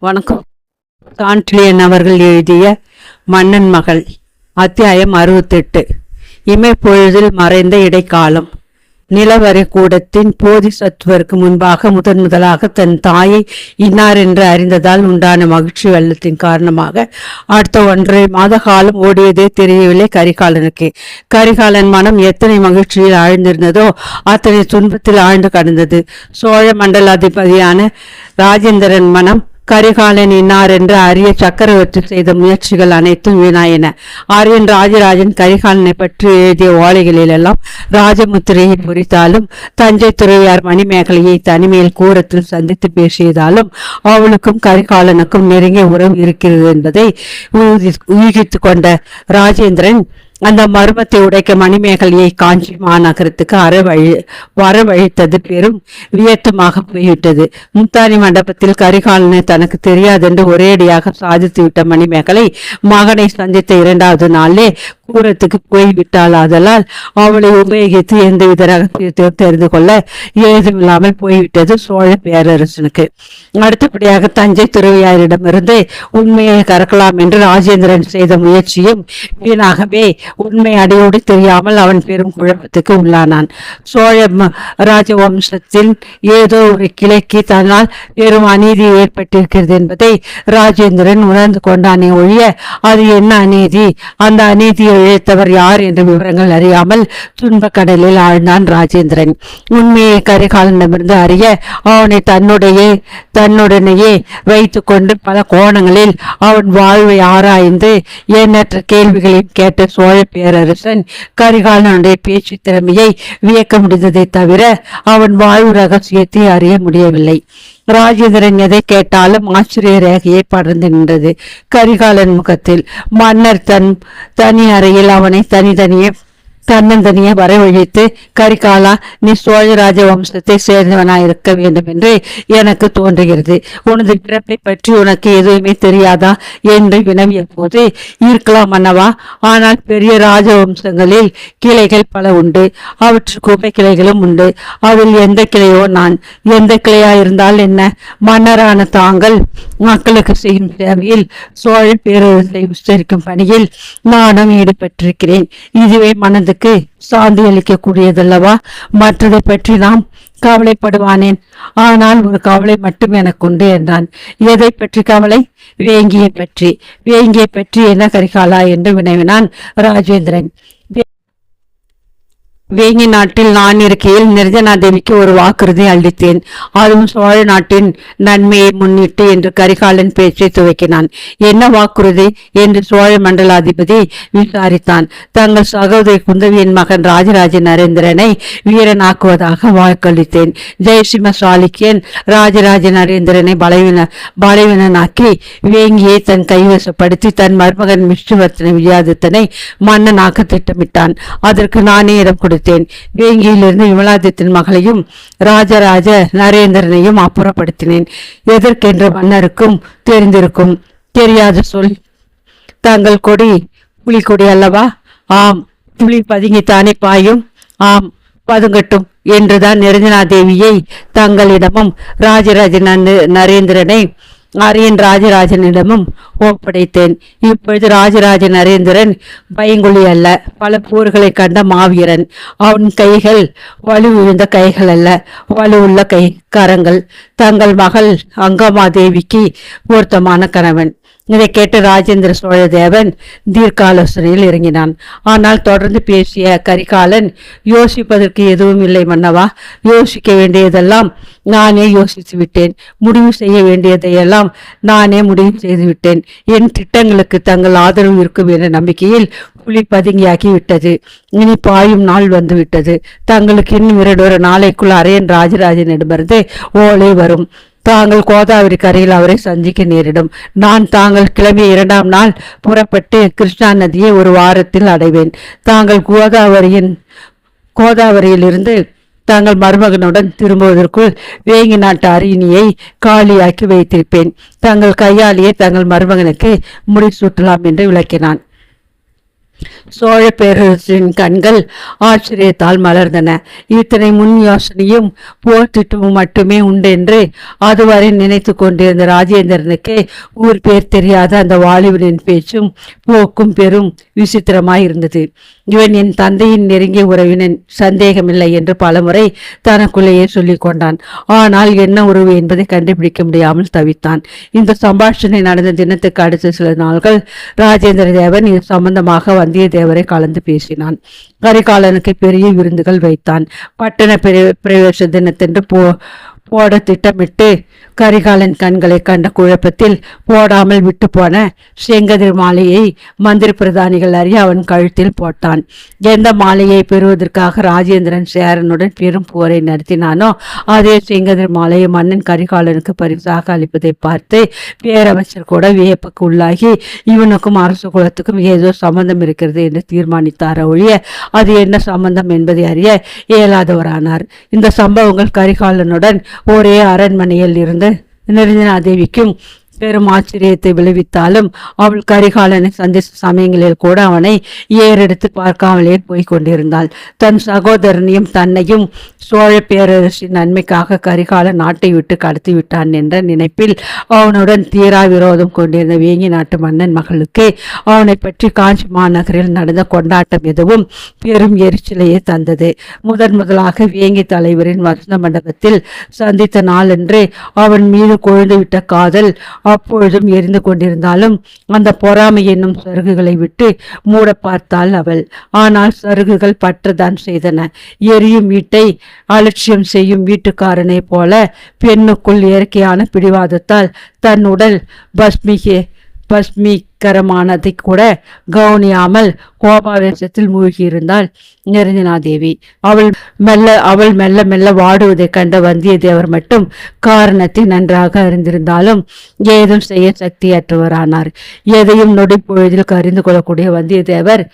வணக்கம். சாண்டிலியன் அவர்கள் எழுதிய மன்னன் மகள், அத்தியாயம் 68. இமைப்பொழுதில் மறைந்த இடைக்காலம். நிலவரை கூடத்தின் போதிசத்துவருக்கு முன்பாக முதலாக தன் தாயை இன்னார் என்று அறிந்ததால் உண்டான மகிழ்ச்சி வெள்ளத்தின் காரணமாக அடுத்த 1.5 மாத காலம் ஓடியதே தெரியவில்லை கரிகாலனுக்கு. கரிகாலன் மனம் எத்தனை மகிழ்ச்சியில் ஆழ்ந்திருந்ததோ அத்தனை துன்பத்தில் ஆழ்ந்து கடந்தது. சோழ மண்டலாதிபதியான ராஜேந்திரன் மனம் கரிகாலன் இன்னார் என்று அறிய சக்கரவர்த்தி செய்த முயற்சிகள் அனைத்தும் வீணாயின. ஆரியன் ராஜராஜன் கரிகாலனை பற்றி எழுதிய ஓலைகளிலெல்லாம் ராஜமுத்திரையை பொறித்தாலும், தஞ்சை துறையார் மணிமேகலையை தனிமையில் கூரத்தில் சந்தித்து பேசியதாலும் அவளுக்கும் கரிகாலனுக்கும் நெருங்கிய உறவு இருக்கிறது என்பதை ஊகித்து கொண்ட ராஜேந்திரன் அந்த மர்மத்தை உடைக்க மணிமேகலையை காஞ்சி மாநகரத்துக்கு வரவழைத்தது பெரும் வியத்தமாக போய்விட்டது. முத்தானி மண்டபத்தில் கரிகாலனை தனக்கு தெரியாதென்று ஒரேடியாக சாதித்து விட்ட மணிமேகலை மகனை சந்தித்த 2வது நாளே கூரத்துக்கு போய்விட்டாள். ஆதலால் அவளை உபயோகித்து எந்தவித ரகசியத்தையும் தெரிந்து கொள்ள ஏதுமில்லாமல் போய்விட்டது சோழ பேரரசனுக்கு. அடுத்தபடியாக தஞ்சை துறையாரிடமிருந்து உண்மையை கறக்கலாம் என்று ராஜேந்திரன் செய்த முயற்சியும் வீணாகவே உண்மை அடியோடு தெரியாமல் அவன் பெரும் குழப்பத்துக்கு உள்ளானான். சோழ ராஜவம்சத்தில் ஏதோ ஒரு கிளைக்கு தன்னால் பெரும் அநீதி ஏற்பட்டிருக்கிறது என்பதை ராஜேந்திரன் உணர்ந்து கொண்டானே ஒழிய அது என்ன அநீதி, அந்த அநீதியை இழைத்தவர் யார் என்ற விவரங்கள் அறியாமல் துன்பக் கடலில் ஆழ்ந்தான் ராஜேந்திரன். உண்மையை கரிகாலனிடமிருந்து அறிய அவனை தன்னுடனேயே வைத்து கொண்டு பல கோணங்களில் அவன் வாழ்வை ஆராய்ந்து எண்ணற்ற கேள்விகளையும் கேட்ட சோழ பேரரசன் கரிகாலனுடைய பேச்சு திறமையை வியக்க முடிந்ததை தவிர அவன் வாழ்வு ரகசியத்தை அறிய முடியவில்லை. ராஜேந்திரன் எதை கேட்டாலும் ஆச்சரிய ரேகையை படர்ந்து நின்றது கரிகாலன் முகத்தில். மன்னர் தனி அறையில் அவனை தன்னந்தனியே வரவழைத்து, கரிகாலா, நீ சோழ ராஜவம்சத்தை சேர்ந்தவனாயிருக்க வேண்டும் என்று எனக்கு தோன்றுகிறது. உனது பிறப்பை பற்றி உனக்கு எதுவுமே தெரியாதா என்று வினவிய போது, இருக்கலாம் மன்னவா, ஆனால் பெரிய ராஜவம்சங்களில் கிளைகள் பல உண்டு, அவற்றுக்கு உப கிளைகளும் உண்டு. அதில் எந்த கிளையோ நான். எந்த கிளையா இருந்தால் என்ன? மன்னரான தாங்கள் மக்களுக்கு செய்யும் சேவையில் சோழ பேரரசை விஸ்தரிக்கும் பணியில் நானும் ஈடுபட்டிருக்கிறேன். இதுவே மனதுக்கு சாந்தி அளிக்க கூடியதல்லவா? மற்றதை பற்றி நாம் கவலைப்படுவானேன். ஆனால் ஒரு கவலை மட்டும் எனக்கு உண்டு என்றான். எதை பற்றி கவலை? வேங்கியை பற்றி என்ன கரிகாலா என்று வினவினான் ராஜேந்திரன். வேங்கி நாட்டில் நான் இருக்கையில் நிர்ஜனாதேவிக்கு ஒரு வாக்குறுதி அளித்தேன். அதுவும் சோழ நாட்டின் நன்மையை முன்னிட்டு என்று கரிகாலன் பேச்சை துவக்கினான். என்ன வாக்குறுதி என்று சோழ மண்டலாதிபதி விசாரித்தான். தங்கள் சகோதரி குந்தவியின் மகன் ராஜராஜ நரேந்திரனை வீரனாக்குவதாக வாக்களித்தேன். ஜெயசிம்ம சாளுக்கியன் ராஜராஜ நரேந்திரனை பலவீனனாக்கி வேங்கியை தன் கைவசப்படுத்தி தன் மருமகன் விஷ்ணுவர்த்தன விஜயாதித்தனை மன்னனாக்க திட்டமிட்டான். அதற்கு நானே இடம் கொடுத்தேன். வேங்கியிலிருந்து விமலாதித்தின் மகளையும் ராஜராஜ நரேந்திரனையும் அப்புறப்படுத்தினேன். எதற்கென்ற மன்னருக்கும் தெரிந்திருக்கும். தெரியாத சொல். தங்கள் கொடி புலிக்கொடி அல்லவா? ஆம். புலி பதுங்கித்தானே பாயும். ஆம், பதுங்கட்டும் என்றுதான் நிரஞ்சனாதேவியை தங்களிடமும் ராஜராஜ நரேந்திரனை ஆரியன் ராஜராஜனிடமும் ஒப்படைத்தேன். இப்பொழுது ராஜராஜ நரேந்திரன் பயங்கொழி அல்ல, பல போர்களை கண்ட மாவீரன். அவன் கைகள் வலுவிழுந்த கைகள் அல்ல, வலுவுள்ள கரங்கள். தங்கள் மகள் அங்கமாதேவிக்கு பொருத்தமான கணவன். இதை கேட்டு ராஜேந்திர சோழ தேவன் தீர்க்காலோசனையில் இறங்கினான். ஆனால் தொடர்ந்து பேசிய கரிகாலன், யோசிப்பதற்கு எதுவும் இல்லை மன்னவா. யோசிக்க வேண்டியதெல்லாம் நானே யோசித்து விட்டேன். முடிவு செய்ய வேண்டியதையெல்லாம் நானே முடிவு செய்து விட்டேன். என் திட்டங்களுக்கு தங்கள் ஆதரவு இருக்கும் என்ற நம்பிக்கையில் புலி பதுங்கியாக்கி விட்டது. இனி பாயும் நாள் வந்து விட்டது. தங்களுக்கு இன்னும் 2 நாளைக்குள் அரையன் ராஜராஜனிடமிருந்து ஓலை வரும். தாங்கள் கோதாவரி கரையில் அவரை சந்திக்க நேரிடும். நான் தாங்கள் கிளம்பிய 2ஆம் நாள் புறப்பட்டு கிருஷ்ணா நதியை ஒரு வாரத்தில் அடைவேன். தாங்கள் கோதாவரியிலிருந்து தாங்கள் மருமகனுடன் திரும்புவதற்குள் வேங்கி நாட்டு அரியணையை காலியாக்கி வைத்திருப்பேன். தங்கள் கையாலேயே தங்கள் மருமகனுக்கு முடிசூட்டலாம் என்று விளக்கினான். சோழ பேரரசின் கண்கள் ஆச்சரியத்தால் மலர்ந்தன. இத்தனை முன் யோசனையும் போர் திட்டமும் மட்டுமே உண்டென்று அதுவரை நினைத்து கொண்டிருந்த ராஜேந்திரனுக்கு ஊர் பேர் தெரியாத அந்த வாலிபனின் பேச்சும் போக்கும் பெரும் விசித்திரமாயிருந்தது. இவன் என் தந்தையின் நெருங்கிய உறவினன், சந்தேகமில்லை என்று பலமுறை தனக்குள்ளேயே சொல்லிக் கொண்டான். ஆனால் என்ன உறவு என்பதை கண்டுபிடிக்க முடியாமல் தவித்தான். இந்த சம்பாஷணை நடந்த தினத்துக்கு அடுத்த சில நாள்கள் ராஜேந்திர தேவன் இது சம்பந்தமாக வந்தியத்தேவரை கலந்து பேசினான். கரிகாலனுக்கு பெரிய விருந்துகள் வைத்தான். பட்டண பிரவேச தினத்தென்று போட திட்டமிட்டு கரிகாலன் கண்களை கண்ட குழப்பத்தில் போடாமல் விட்டு போன செங்கதிர் மாலையை மந்திரி பிரதானிகள் அறிய அவன் கழுத்தில் போட்டான். எந்த மாலையை பெறுவதற்காக ராஜேந்திரன் சேரனுடன் பெரும் போரை நடத்தினானோ அதே செங்கதிர் மாலையை மன்னன் கரிகாலனுக்கு பரிசாக அளிப்பதை பார்த்து பேரமைச்சர் கூட வியப்புக்கு உள்ளாகி இவனுக்கும் அரசு குலத்துக்கும் ஏதோ சம்பந்தம் இருக்கிறது என்று தீர்மானித்தார். ஒழிய அது என்ன சம்பந்தம் என்பதை அறிய இயலாதவரானார். இந்த சம்பவங்கள் கரிகாலனுடன் ஒரே அரண்மனையில் இருந்து நிரஞ்சனாதேவிக்கும் பெரும் ஆச்சரியத்தை விளைவித்தாலும் அவள் கரிகாலனை சந்தித்த சமயங்களில் கூட அவனை ஏறெடுத்து பார்க்காமலே போய் கொண்டிருந்தாள். தன் சகோதரனையும் தன்னையும் சோழ பேரரசின் நன்மைக்காக கரிகாலன் நாட்டை விட்டு கடத்தி விட்டான் என்ற நினைப்பில் அவனுடன் தீரா விரோதம் கொண்டிருந்த வேங்கி நாட்டு மன்னன் மகளுக்கு அவனை பற்றி காஞ்சி மாநகரில் நடந்த கொண்டாட்டம் எதுவும் பெரும் எரிச்சலையே தந்தது. முதலாக வேங்கி தலைவரின் வசந்த மண்டபத்தில் சந்தித்த நாளன்று அவன் மீது கொழுந்துவிட்ட காதல் அப்பொழுதும் எரிந்து கொண்டிருந்தாலும் அந்த பொறாமை என்னும் சருகுகளை விட்டு மூட பார்த்தாள் அவள். ஆனால் சருகுகள் பற்றதான் செய்தன. எரியும் வீட்டை அலட்சியம் செய்யும் வீட்டுக்காரனை போல பெண்ணுக்குள் இயற்கையான பிடிவாதத்தால் தன் உடல் பஸ்மீகரமானதை கூட கவனியாமல் கோபாவேசத்தில் மூழ்கியிருந்தாள் நிரஞ்சனாதேவி. அவள் மெல்ல மெல்ல வாடுவதை கண்ட வந்தியத்தேவர் மட்டும் காரணத்தை நன்றாக அறிந்திருந்தாலும் ஏதும் செய்ய சக்தியற்றவரானார். எதையும் நொடி பொழுதில் அறிந்து கொள்ளக்கூடிய வந்தியத்தேவர்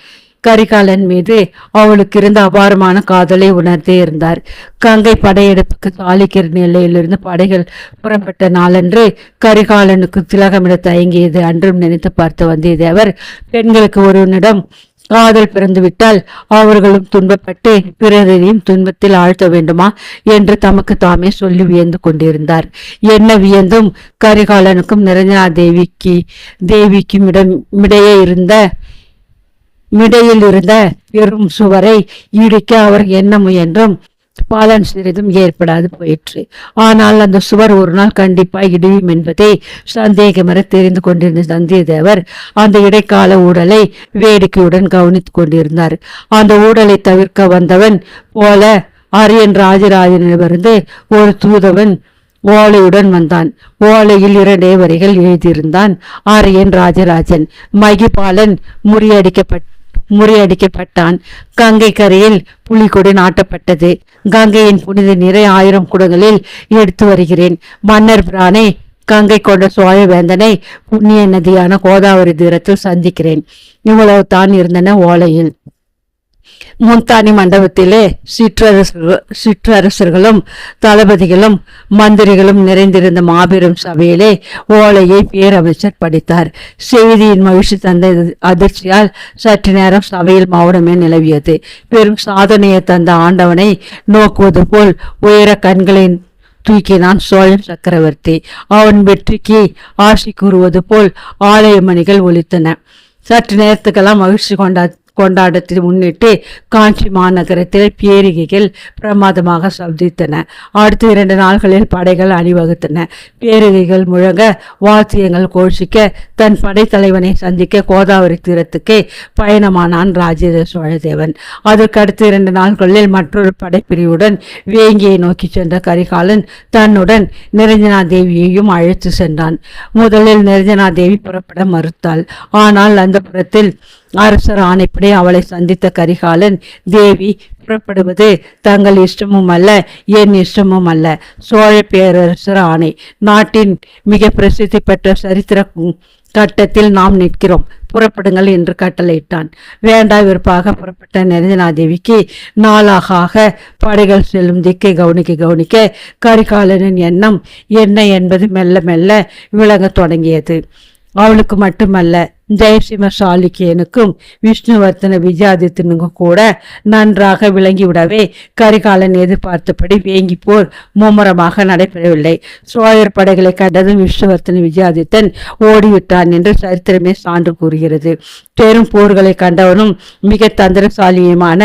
கரிகாலன் மீது அவளுக்கு இருந்த அபாரமான காதலை உணர்ந்தே இருந்தார். கங்கை படையெடுப்புக்கு சாலிக்கிற எல்லையிலிருந்து படைகள் புறப்பட்ட நாளன்று கரிகாலனுக்கு திலகமிட தயங்கியது அன்றும் நினைத்து பார்த்த வந்தியத்தேவர் பெண்களுக்கு ஒருவனிடம் காதல் பிறந்துவிட்டால் அவர்களும் துன்பப்பட்டு பிறரையும் துன்பத்தில் ஆழ்த்த வேண்டுமா என்று தமக்கு தாமே சொல்லி வியந்து கொண்டிருந்தார். என்ன வியந்தும் கரிகாலனுக்கும் நிரஞ்சனா தேவிக்கும் மிடையில் இருந்த பெரும் சுவரை இடிக்க அவர் என்ன முயன்றும் பலன் சிறிதும் ஏற்படாது போயிற்று. ஆனால் அந்த சுவர் ஒரு நாள் கண்டிப்பாய் இடியும் என்பதை சந்தேகமற தெரிந்து கொண்டிருந்த வந்தியத்தேவர் அந்த இடைக்கால ஊடலை வேடிக்கையுடன் கவனித்துக் கொண்டிருந்தார். அந்த ஊடலை தவிர்க்க வந்தவன் போல அரியன் ராஜராஜனிடமிருந்து ஒரு தூதவன் ஓலையுடன் வந்தான். ஓலையில் 2 வரிகள் எழுதியிருந்தான். அரியன் ராஜராஜன் மகிபாலன் முறியடிக்கப்பட்டான். கங்கை கரையில் புலிகொடி நாட்டப்பட்டது. கங்கையின் புனித நீரை 1000 குடங்களில் எடுத்து வருகிறேன். மன்னர் பிரானை கங்கை கொண்ட சோழ வேந்தனை புண்ணிய நதியான கோதாவரி தீரத்தில் சந்திக்கிறேன். இவ்வளவு தான் இருந்தன ஓலையில். முந்தானி மண்டபத்திலே சிற்றரசர்களும் தளபதிகளும் மந்திரிகளும் நிறைந்திருந்த மாபெரும் சபையிலே ஓலையை பேரமைச்சர் படித்தார். செய்தியின் மகிழ்ச்சி தந்த அதிர்ச்சியால் சற்று நேரம் சபையில் மௌனமே நிலவியது. பெரும் சாதனையை தந்த ஆண்டவனை நோக்குவது போல் உயர கண்களின் தூக்கினான் சோழன் சக்கரவர்த்தி. அவன் வெற்றிக்கு ஆசி கூறுவது போல் ஆலய மணிகள் ஒலித்தன. சற்று நேரத்துக்கெல்லாம் மகிழ்ச்சி கொண்டாட்டத்தை முன்னிட்டு காஞ்சி மாநகரத்தில் பேரிகைகள் பிரமாதமாக சப்தித்தன. அடுத்த 2 நாள்களில் படைகள் அணிவகுத்தன. பேரிகைகள் முழங்க, வாத்தியங்கள் கோஷிக்க தன் படைத்தலைவனை சந்திக்க கோதாவரி தீரத்துக்கு பயணமானான் ராஜேந்திர சோழதேவன். அதற்கடுத்த 2 நாட்களில் மற்றொரு படைப்பிரிவுடன் வேங்கியை நோக்கி சென்ற கரிகாலன் தன்னுடன் நிரஞ்சனாதேவியையும் அழைத்து சென்றான். முதலில் நிரஞ்சனாதேவி புறப்பட மறுத்தாள். ஆனால் அந்த புறத்தில் அரசர் ஆணைப்படி அவளை சந்தித்த கரிகாலன், தேவி, புறப்படுவது தங்கள் இஷ்டமும் அல்ல, என் இஷ்டமும் அல்ல. சோழ பேரரசர் ஆணை. நாட்டின் மிக பிரசித்தி பெற்ற சரித்திர கட்டத்தில் நாம் நிற்கிறோம். புறப்படுங்கள் என்று கட்டளையிட்டான். வேண்டா விருப்பாக புறப்பட்ட நிரஞ்சனாதேவிக்கு நாளாக படைகள் செல்லும் திக்கை கவனிக்க கரிகாலனின் எண்ணம் என்ன என்பது மெல்ல மெல்ல விளங்க தொடங்கியது. அவளுக்கு மட்டுமல்ல, ஜெயசிம்ம சாளுக்கியனுக்கும் விஷ்ணுவர்த்தன விஜயாதித்தனுக்கும் கூட நன்றாக விளங்கிவிடவே கரிகாலன் எதிர்பார்த்தபடி வேங்கி போர் மும்முரமாக நடைபெறவில்லை. சோழர் படைகளை கண்டதும் விஷ்ணுவர்த்தன விஜயாதித்தன் ஓடிவிட்டான் என்று சரித்திரமே சான்று கூறுகிறது. பெரும் போர்களை கண்டவனும் மிக தந்திரசாலியுமான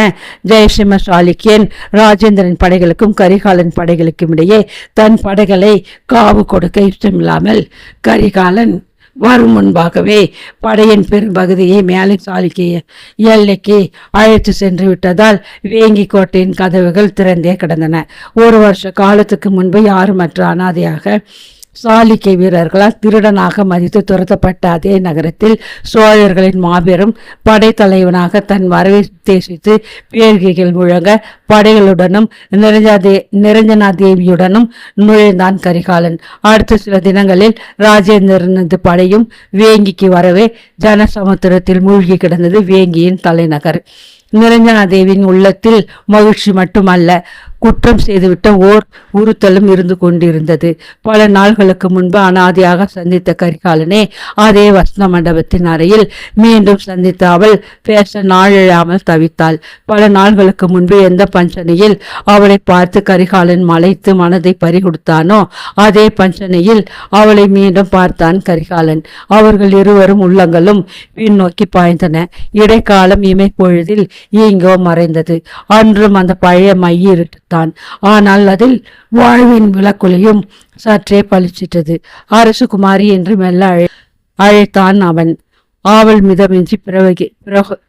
ஜெயசிம்ம சாளுக்கியன் ராஜேந்திரன் படைகளுக்கும் கரிகாலன் படைகளுக்கும் இடையே தன் படைகளை காவு கொடுக்க இஷ்டமில்லாமல் கரிகாலன் வரும் முன்பாகவே படையின் பெரும்பகுதியை மேலை சாளுக்கிய எல்லைக்கு அழைத்து சென்று விட்டதால் வேங்கி கோட்டையின் கதவுகள் திறந்தே கிடந்தன. ஒரு வருஷ காலத்துக்கு முன்பு யாருமற்ற அனாதையாக சாளுக்கிய வீரர்களால் திருடனாக மதித்து துரத்தப்பட்ட அதே நகரத்தில் சோழர்களின் மாபெரும் படைத்தலைவனாக தன் வரவை உத்தேசித்து பேர்கைகள் முழங்க படைகளுடனும் நிரஞ்சனாதேவியுடனும் நுழைந்தான் கரிகாலன். அடுத்த சில தினங்களில் ராஜேந்திரனது படையும் வேங்கிக்கு வரவே ஜனசமுத்திரத்தில் மூழ்கி கிடந்தது வேங்கியின் தலைநகர். நிரஞ்சனாதேவியின் உள்ளத்தில் மகிழ்ச்சி மட்டுமல்ல, குற்றம் செய்துவிட்ட ஓர் உறுத்தலும் இருந்து கொண்டிருந்தது. பல நாள்களுக்கு முன்பு அனாதையாக சந்தித்த கரிகாலனே அதே வசன மண்டபத்தின் அறையில் மீண்டும் சந்தித்த அவள் பேச நாளிழாமல் தவித்தாள். பல நாள்களுக்கு முன்பு எந்த பஞ்சனையில் அவளை பார்த்து கரிகாலன் மலைத்து மனதை பறிகொடுத்தானோ அதே பஞ்சனையில் அவளை மீண்டும் பார்த்தான் கரிகாலன். அவர்கள் இருவரும் உள்ளங்களும் பின்னோக்கி பாய்ந்தன. இடைக்காலம் இமை பொழுதில் எங்கோ மறைந்தது. அன்றும் அந்த பழைய மையிருட்டுத்தான். ஆனால் அதில் வாழ்வின் விளக்குலையும் சற்றே பளிச்சிட்டது. அரசுகுமாரி என்று மெல்ல அழைத்தான் அவன். ஆவல் மிதமின்றி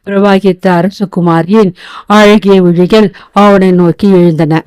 பிரவகித்த அரசுகுமாரியின் அழகிய விழிகள் அவனை நோக்கி எழுந்தன.